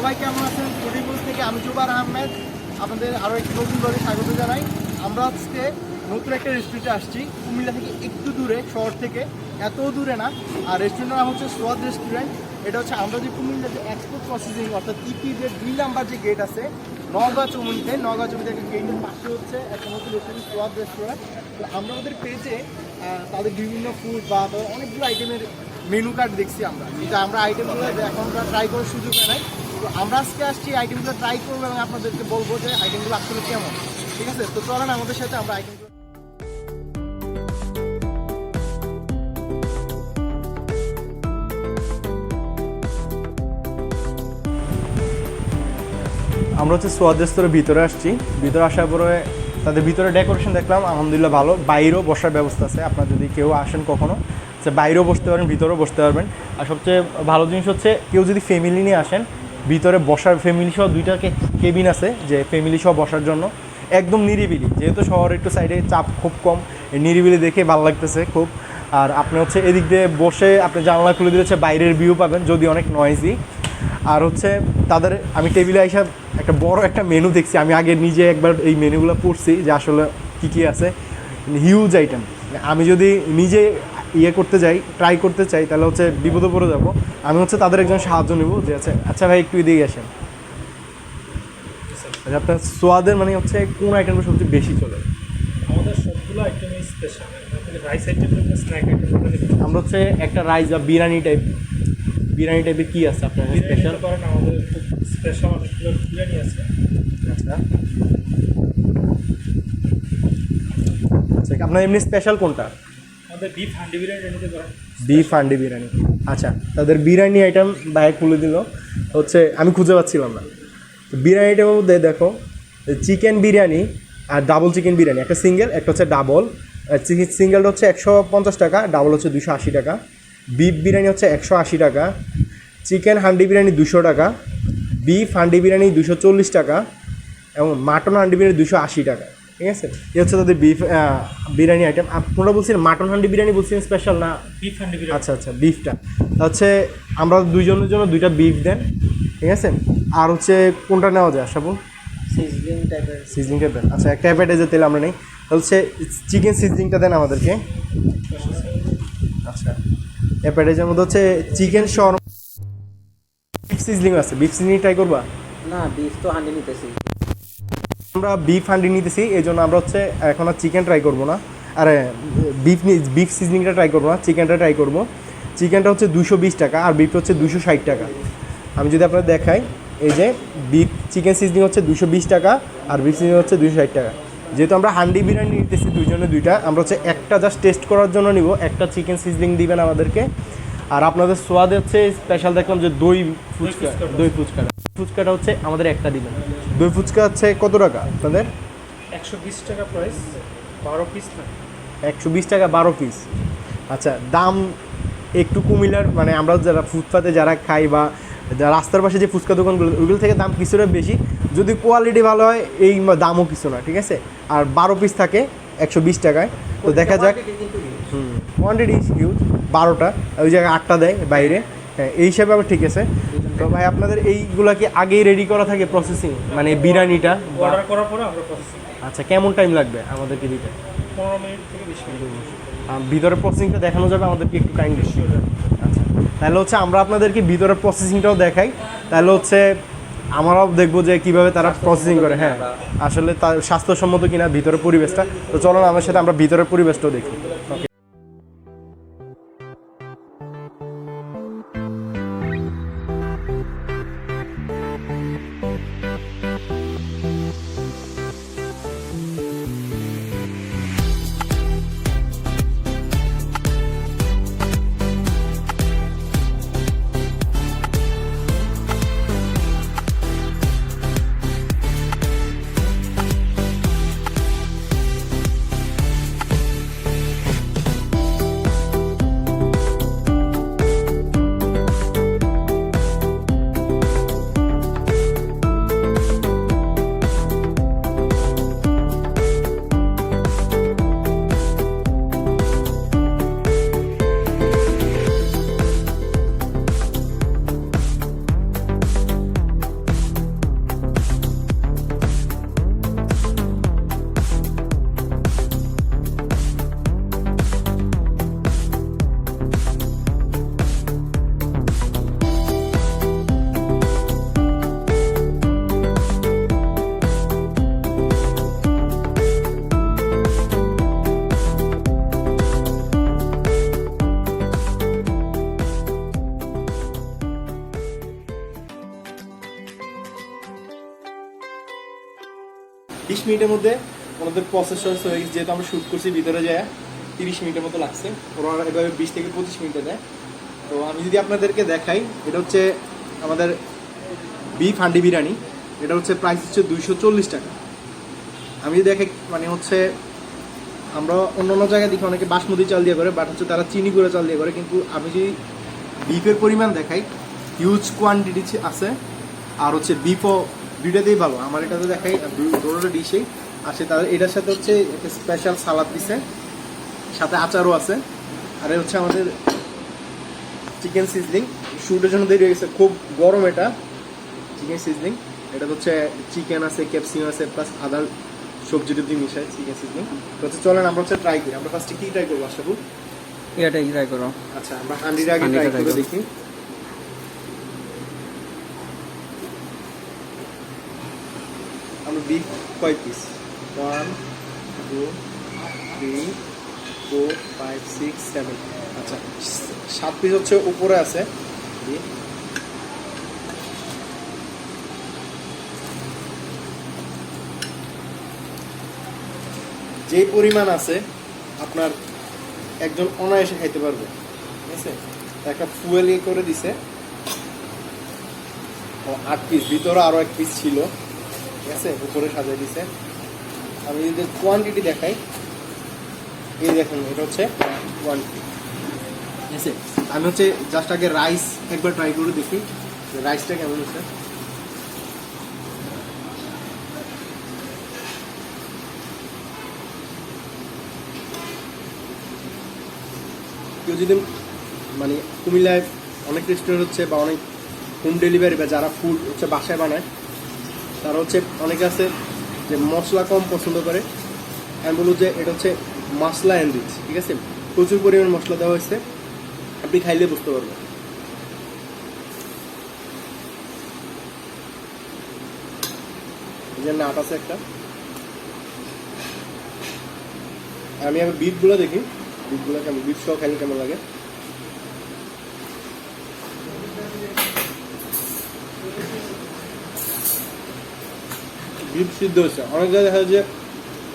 সবাই কেমন আছেন? ফুডিবুজ থেকে আমি জুবার আহমেদ আপনাদের আরও একটি নতুন করে স্বাগত জানাই। আমরা আজকে নতুন একটা রেস্টুরেন্টে আসছি, কুমিল্লা থেকে একটু দূরে, শহর থেকে এত দূরে না। আর রেস্টুরেন্টের নাম হচ্ছে সোয়াদ রেস্টুরেন্ট। এটা হচ্ছে আমরা যে কুমিল্লা যে এক্সপোর্ট প্রসেসিং অর্থাৎ ইপি যে 2 নাম্বার যে গেট আছে নওগাঁ চৌমুনিতে একটা গেটের পাশে হচ্ছে একটা নতুন রেস্টুরেন্ট সোয়াদ রেস্টুরেন্ট। তো আমরা ওদের পেজে তাদের বিভিন্ন ফুড বা অনেকগুলো আইটেমের মেনু কার্ড দেখছি আমরা, কিন্তু আমরা আইটেমগুলো এখন ট্রাই করার সুযোগ নাই। তো আমরা আজকে আসছি আইটেমগুলো ট্রাই করবো এবং আপনাদেরকে বলবো যে আইটেমগুলো আসলে কেমন। ঠিক আছে, তো চলেন আমাদের সাথে আমরা আইটেমগুলো। আমরা হচ্ছে সোয়াদ রেস্তোরাঁর ভিতরে আসছি। ভিতরে আসার পরে তাদের ভিতরে ডেকোরেশন দেখলাম, আলহামদুলিল্লাহ ভালো। বাইরেও বসার ব্যবস্থা আছে, আপনার যদি কেউ আসেন কখনো বাইরেও বসতে পারেন, ভিতরেও বসতে পারবেন। আর সবচেয়ে ভালো জিনিস হচ্ছে কেউ যদি ফ্যামিলি নিয়ে আসেন, ভিতরে বসার ফ্যামিলি সহ 2টা কেবিন আছে যে ফ্যামিলি সহ বসার জন্য। একদম নিরিবিলি, যেহেতু শহরের একটু সাইডে চাপ খুব কম, নিরিবিলি দেখে ভালো লাগতেছে খুব। আর আপনি হচ্ছে এদিক দিয়ে বসে আপনি জানলা খুলে দিলে বাইরের ভিউ পাবেন, যদি অনেক নয়েজি। আর হচ্ছে তাদের আমি টেবিলে এসে একটা বড় একটা মেনু দেখছি। আমি আগে নিজে একবার এই মেনুগুলো পড়ছি যে আসলে কী কী আছে, হিউজ আইটেম। আমি যদি নিজে করতে যাই, ট্রাই করতে চাই, তাহলে হচ্ছে বিপদে পড়ে যাবো। আমি হচ্ছে তাদের একজন সাহায্য নেব যে আচ্ছা ভাই একটু এদিকে আসেন। আচ্ছা, আপনার সোয়াদের মানে হচ্ছে কোন আইটেমটা সবচেয়ে বেশি চলে? আমাদের সবগুলো আইটেমই special. Rice item, snack item, আমরা হচ্ছে একটা রাইস বা বিরিয়ানি টাইপের কী আছে আপনার স্পেশাল? করেন আমাদের খুব স্পেশাল অনেকগুলো বিরিয়ানি আছে। আচ্ছা আচ্ছা, আপনার এমনি স্পেশাল কোনটা? আমাদের বিফ হান্ডি বিরিয়ানি নিতে পারেন। বিফ হান্ডি বিরিয়ানি। আচ্ছা, তাদের বিরিয়ানি আইটেম বাইরে খুলে দিল, হচ্ছে আমি খুঁজে পাচ্ছিলাম না। তো বিরিয়ানি আইটেমের মধ্যে দেখো চিকেন বিরিয়ানি আর ডাবল চিকেন বিরিয়ানি, একটা সিঙ্গেল একটা হচ্ছে ডাবল। সিঙ্গেলটা হচ্ছে 150 টাকা, ডাবল হচ্ছে 280 টাকা। বিফ বিরিয়ানি হচ্ছে 180 টাকা, চিকেন হান্ডি বিরিয়ানি 200 টাকা, বিফ হান্ডি বিরিয়ানি 240 টাকা এবং মাটন হান্ডি বিরিয়ানি 280 টাকা। ঠিক আছে, এই হচ্ছে তাদের বিফ বিরিয়ানি আইটেম। আপনারা বলছেন মাটন হান্ডি বিরিয়ানি বলছেন স্পেশাল না? বিফ হান্ডি বিরিয়ানি। আচ্ছা আচ্ছা, বিফটা হচ্ছে আমরা দুইজনের জন্য 2টা বিফ দেন। ঠিক আছে, আর হচ্ছে কোনটা নেওয়া যায় আশাবুল? সিজনিং টাইপের। আচ্ছা, একটা অ্যাপেটাইজার তেল আমরা নেই, হচ্ছে চিকেন সিজনিংটা দেন আমাদেরকে। আচ্ছা, অ্যাপেটাইজার মধ্যে হচ্ছে চিকেন শর্মা, বিফ সিজনিং আছে। বিফ সিজনিং ট্রাই করবা? না, বিফ তো হান্ডি নিতেছি। আমরা বিফ হান্ডি নিতেছি, এই জন্য আমরা হচ্ছে এখন আর চিকেন ট্রাই করবো না। আরে বিফ সিজনিংটা ট্রাই করবো না, চিকেনটা ট্রাই করবো। চিকেনটা হচ্ছে 220 টাকা আর বিফটা হচ্ছে 260 টাকা। আমি যদি আপনাদের দেখাই, এই যে বিফ চিকেন সিজনিং হচ্ছে 220 টাকা আর বিফ সিজনিং হচ্ছে 260 টাকা। যেহেতু আমরা হান্ডি বিরিয়ানি নিতেছি দুইজনে 2টা, আমরা হচ্ছে একটা জাস্ট টেস্ট করার জন্য নিব। একটা চিকেন সিজনিং দিবেন আমাদেরকে। আর আপনাদের সোয়াদে হচ্ছে স্পেশাল দেখলাম যে দই ফুচকাটা হচ্ছে আমাদের একটা দিবেন। দই ফুচকা হচ্ছে কত টাকা আপনাদের? 120 টাকা প্রাইস, 12 পিস না? 120 টাকা 12 পিস। আচ্ছা, দাম একটু কুমিল্লার মানে আমরা যারা ফুটপাতে যারা খাই বা রাস্তার পাশে যে ফুচকা দোকানগুলো ওইগুলো থেকে দাম কিছুটা বেশি। যদি কোয়ালিটি ভালো হয় এই দামও কিছু না। ঠিক আছে, আর 12 পিস থাকে 120 টাকায়। তো দেখা যাক। কোয়ান্টিটি হিউজ, 12টা, ওই জায়গায় 8টা দেয় বাইরে। হ্যাঁ, এই হিসাবে আবার ঠিক আছে। তো ভাই আপনাদের এইগুলা কি আগেই রেডি করা থাকে প্রসেসিং, মানে বিরিয়ানিটা? অর্ডার করার পরে আমরা প্রসেসিং। আচ্ছা, কেমন টাইম লাগবে আমাদেরকে দিতে? 15 মিনিট থেকে 20 মিনিট। ভিতরে প্রসেসিংটা দেখানো যাবে আমাদেরকে একটু টাইম বেশি? আচ্ছা, তাহলে হচ্ছে আমরা আপনাদেরকে ভিতরের প্রসেসিংটাও দেখাই, তাহলে হচ্ছে আমরাও দেখবো যে কীভাবে তারা প্রসেসিং করে। হ্যাঁ, আসলে তার স্বাস্থ্যসম্মত কিনা ভিতরের পরিবেশটা। তো চলো না আমার সাথে আমরা ভিতরের পরিবেশটাও দেখি। ওকে। 20 মিনিটের মধ্যে ওনাদের প্রসেস হয়ে গেছে, যেহেতু আমরা শ্যুট করছি ভিতরে যায় 30 মিনিটের মতো লাগছে, ওরা এভাবে 20 থেকে 25 মিনিটে দেয়। তো আমি যদি আপনাদেরকে দেখাই, এটা হচ্ছে আমাদের বিফ হান্ডি বিরিয়ানি, এটা হচ্ছে প্রাইস হচ্ছে 240 টাকা। আমি যদি দেখাই মানে হচ্ছে আমরা অন্য অন্য জায়গায় দেখি অনেকে বাসমতি চাল দিয়ে করে, বাট হচ্ছে তারা চিনি গুঁড়ো চাল দিয়ে করে, কিন্তু আমি যদি বিফের পরিমাণ দেখাই হিউজ কোয়ান্টিটি আছে, আর হচ্ছে বিফও দুইটাতেই ভালো। আমার এটাতে দেখাই দুটো ডিশেই আসে, তাদের এটার সাথে হচ্ছে একটা স্পেশাল সালাদ দিছে, সাথে আচারও আছে। আর হচ্ছে আমাদের চিকেন সিজলিং, শুটের জন্য দেরি হয়ে গেছে, খুব গরম এটা চিকেন সিজলিং। এটা হচ্ছে চিকেন আছে, ক্যাপসিকাম আছে, প্লাস আদার সবজি টবজি মিশায় চিকেন সিজলিং। তো হচ্ছে চলেন আমরা হচ্ছে ট্রাই করি। আমরা ফার্স্টে কি ট্রাই করবো আশাপুর? এটাই ট্রাই করো। আচ্ছা, আমরা হান্ডির আগে ট্রাই করে দেখি। আমরা বিফ কয় পিস? 1 2 3 4 5 6 7। আচ্ছা, 7 পিস হচ্ছে উপরে আছে। যে পরিমাণ আছে আপনার একজন অনায়াসে খাইতে পারবে, ঠিক আছে? একটা ফুয়েল করে দিছে, 8 পিস, ভিতরে আরো 1 পিস ছিল, ঠিক আছে, উপরে সাজিয়ে দিছে। আমি যদি কোয়ান্টিটি দেখাই, এই দেখুন এটা হচ্ছে কোয়ান্টিটি, ঠিক আছে? আমি হচ্ছে জাস্ট আগে রাইস একবার ট্রাই করে দেখি রাইসটা কেমন হচ্ছে। কেউ যদি মানে কুমিল্লায় অনেক রেস্টুরেন্ট হচ্ছে বা অনেক হোম ডেলিভারি বা যারা ফুড হচ্ছে বাসায় বানায়, তারা হচ্ছে অনেকে আছে যে মশলা কম পছন্দ করে। আমি বলবো যে এটা হচ্ছে মশলা এনরিচ, ঠিক আছে? প্রচুর পরিমাণ মশলা দেওয়া হয়েছে, আপনি খাইলে বুঝতে পারবেন। এই যে নাট আছে একটা। আমি আবার বিটগুলো দেখি, বিটগুলো কেমন, বিট সহ খাইলে কেমন লাগে। বিট সিদ্ধ হচ্ছে, অনেক জায়গায় দেখা যায় যে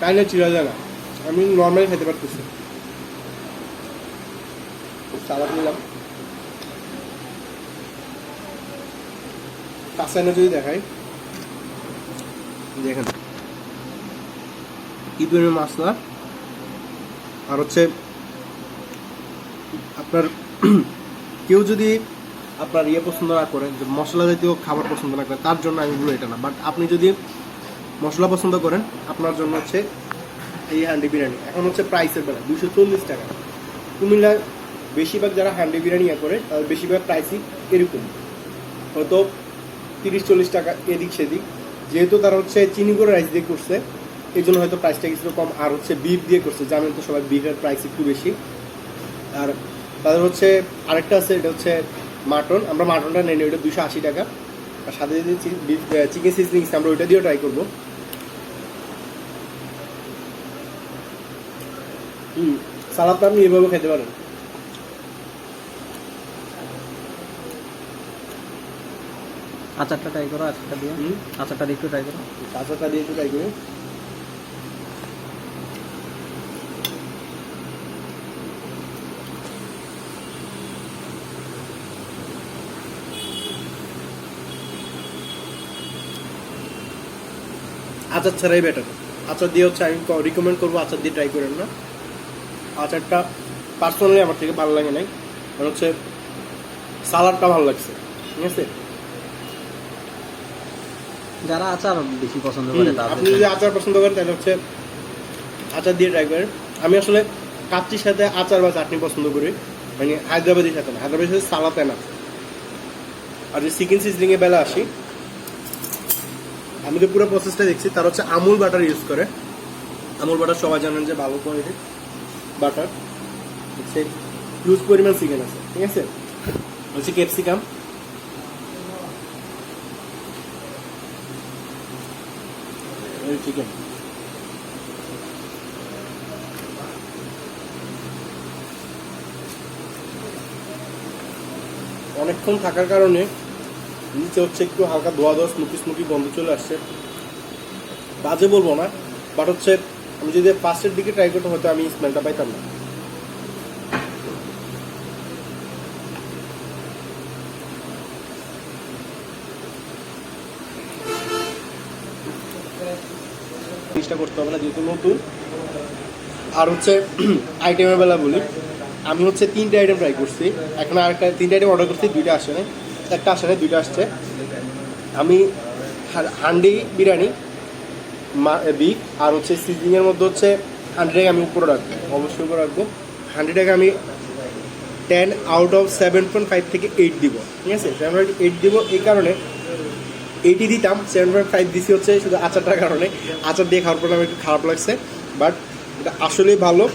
কাইনে চিরা যায় না, আমি নর্মালি খেতে পারতেছি। সালাদ নিলাম, কাঁচা এনে যদি দেখাই, দেখেন কি পরিমাণ মশলা। আর হচ্ছে আপনার কেউ যদি আপনার পছন্দ না করেন, যে মশলা জাতীয় খাবার পছন্দ না করেন, তার জন্য আমি বলবো এটা না। বাট আপনি যদি মশলা পছন্দ করেন, আপনার জন্য হচ্ছে এই হান্ডি বিরিয়ানি। এখন হচ্ছে প্রাইসের বেলা 240 টাকা। কুমিল্লার বেশিরভাগ যারা হান্ডি বিরিয়ানি করে, তাদের বেশিরভাগ প্রাইসই এরকম, হয়তো 30-40 টাকা এদিক সেদিক। যেহেতু তারা হচ্ছে চিনি করে রাইস দিয়ে করছে, এই জন্য হয়তো প্রাইসটা কিছু কম। আর হচ্ছে বিফ দিয়ে করছে, জানেন তো সবাই বিফের প্রাইস একটু বেশি। আর তাদের হচ্ছে আরেকটা আছে, এটা হচ্ছে মাটন। আমরা মাটনটা নেই, ওইটা 280 টাকা। আর সাথে যদি চিকেন সিজনিং আমরা ওইটা দিয়েও ট্রাই করবো। সালাদটা আপনি এভাবে খেতে পারেন। আচারটা ট্রাই করো, আচারটা দিয়ে, আচারটা দিয়ে একটু ট্রাই করো। আচারটা দিয়ে একটু ট্রাই করি। আচার ছাড়াই বেটার। আচার দিয়ে হচ্ছে আমি রিকমেন্ড করবো আচার দিয়ে ট্রাই করেন না। আচারটা পার্সোনালি আমার থেকে ভালো লাগে নাই, কারণ হচ্ছে সালাডটা ভালো লাগছে, ঠিক আছে? যারা আচার বেশি পছন্দ করে, আপনি যদি আচার পছন্দ করেন তাহলে হচ্ছে আচার দিয়ে ট্রাই করেন। আমি আসলে কাচ্চির সাথে আচার বা চাটনি পছন্দ করি, মানে হায়দ্রাবাদির সাথে না, হায়দ্রাবাদির সাথে সালাদ না। আর যে চিকেন সিজলিংয়ের বেলা আসি, আমি তো পুরো প্রসেসটা দেখছি। তার হচ্ছে আমুল বাটার ইউজ করে। আমুল বাটার সবাই জানেন যে ভালো কোয়ালিটির বাটার। হচ্ছে হিউজ পরিমাণ চিকেন আছে, ঠিক আছে? হচ্ছে ক্যাপসিকাম, চিকেন, অনেকক্ষণ থাকার কারণে নিচে হচ্ছে একটু হালকা ধোয়া ধোয়া স্মুকি স্মুকি গন্ধ চলে আসছে। বাজে বলবো না, বাট হচ্ছে আমি যদি ফার্স্টের দিকে ট্রাই করতে হয়তো আমি স্মেলটা পাইতাম না। চেষ্টা করতে হবে না যেহেতু নতুন। আর হচ্ছে আইটেমের বেলা বলি, আমি হচ্ছে 3টে আইটেম ট্রাই করছি, এখন আর 3টে আইটেম অর্ডার করছি, 2টা আসে না, একটা আসে না, 2টা আসছে। আমি হান্ডি বিরিয়ানি বিফ আর হচ্ছে সিজনিংয়ের মধ্যে হচ্ছে 100 আমি উপরে রাখবো, অবশ্যই উপরে রাখবো। 100 আমি 10 আউট অফ 7.5 থেকে 8 দিব, ঠিক আছে? 7.8 দিব এই কারণে, 80 দিতাম, 7.5 দিছি হচ্ছে শুধু আচারটার কারণে। আচার দিয়ে খাওয়ার পর আমার একটু খারাপ লাগছে, বাট এটা আসলেই ভালো।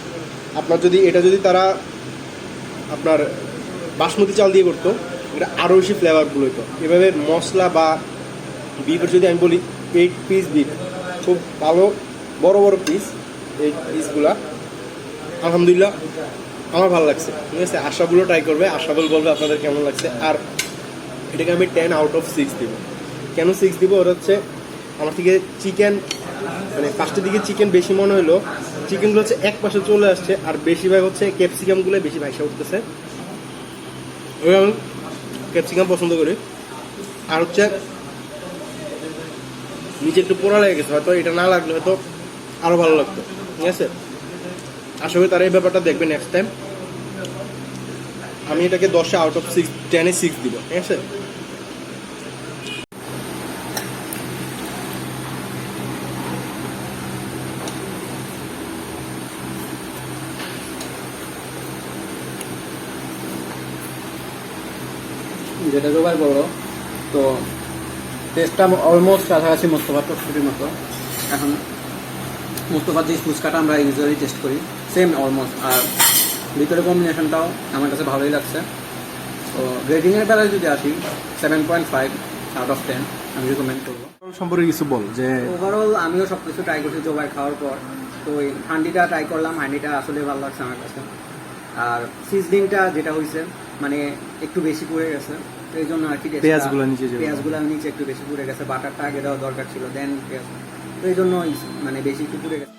আপনার যদি এটা যদি তারা আপনার বাসমতি চাল দিয়ে করতো, এটা আরও বেশি ফ্লেভারফুল হতো। এভাবে মশলা বা বিফের যদি আমি বলি 8 পিস বিফ, খুব ভালো বড় বড় পিস, এই পিসগুলা আলহামদুলিল্লাহ আমার ভালো লাগছে, ঠিক আছে? আশাগুলো ট্রাই করবে, আশাবল বলবে আপনাদের কেমন লাগছে। আর এটাকে আমি 10 আউট অফ 6 দিব। কেন 6 দিব? ওটা হচ্ছে আমার থেকে চিকেন, মানে ফার্স্টের দিকে চিকেন বেশি মনে হলো, চিকেনগুলো হচ্ছে এক পাশে চলে আসছে, আর বেশিরভাগ হচ্ছে ক্যাপসিকামগুলো বেশি ভাইসা উঠতেছে। ওই আমি ক্যাপসিকাম পছন্দ করি। আর হচ্ছে নিচে একটু পোড়া লেগে গেছে, হয়তো এটা না লাগলে হয়তো আরও ভালো লাগতো, ঠিক আছে? আশা করি তারা এই ব্যাপারটা দেখবে নেক্সট টাইম। আমি এটাকে 10 আউট অফ 6, 10-এ 6 দিব, ঠিক আছে? যেটা জবাই বড়, তো টেস্টটা অলমোস্ট কাছাকাছি মোস্তফার টকশিটির মতো। এখন মোস্তফার যে ফুচকাটা আমরা ইউজুয়ালি টেস্ট করি, সেম অলমোস্ট। আর ভিতরে কম্বিনেশনটাও আমার কাছে ভালোই লাগছে। তো রেটিংয়ের বেলায় যদি আসি, 7.5 আউট অফ 10 আমি রিকমেন্ড করবো। সম্পর্কে কিছু বল। যে ওভারঅল আমিও সব কিছু ট্রাই করছি জবাই খাওয়ার পর। তো ওই হান্ডিটা ট্রাই করলাম, হান্ডিটা আসলে ভালো লাগছে আমার কাছে। আর সিজনিংটা যেটা হয়েছে মানে একটু বেশি পড়ে গেছে, তো এই জন্য আর কি পেঁয়াজগুলো নিচে একটু বেশি পুড়ে গেছে। বাটারটা আগে দেওয়া দরকার ছিল, দেন পেঁয়াজ, তো এই জন্য মানে বেশি একটু পুড়ে গেছে।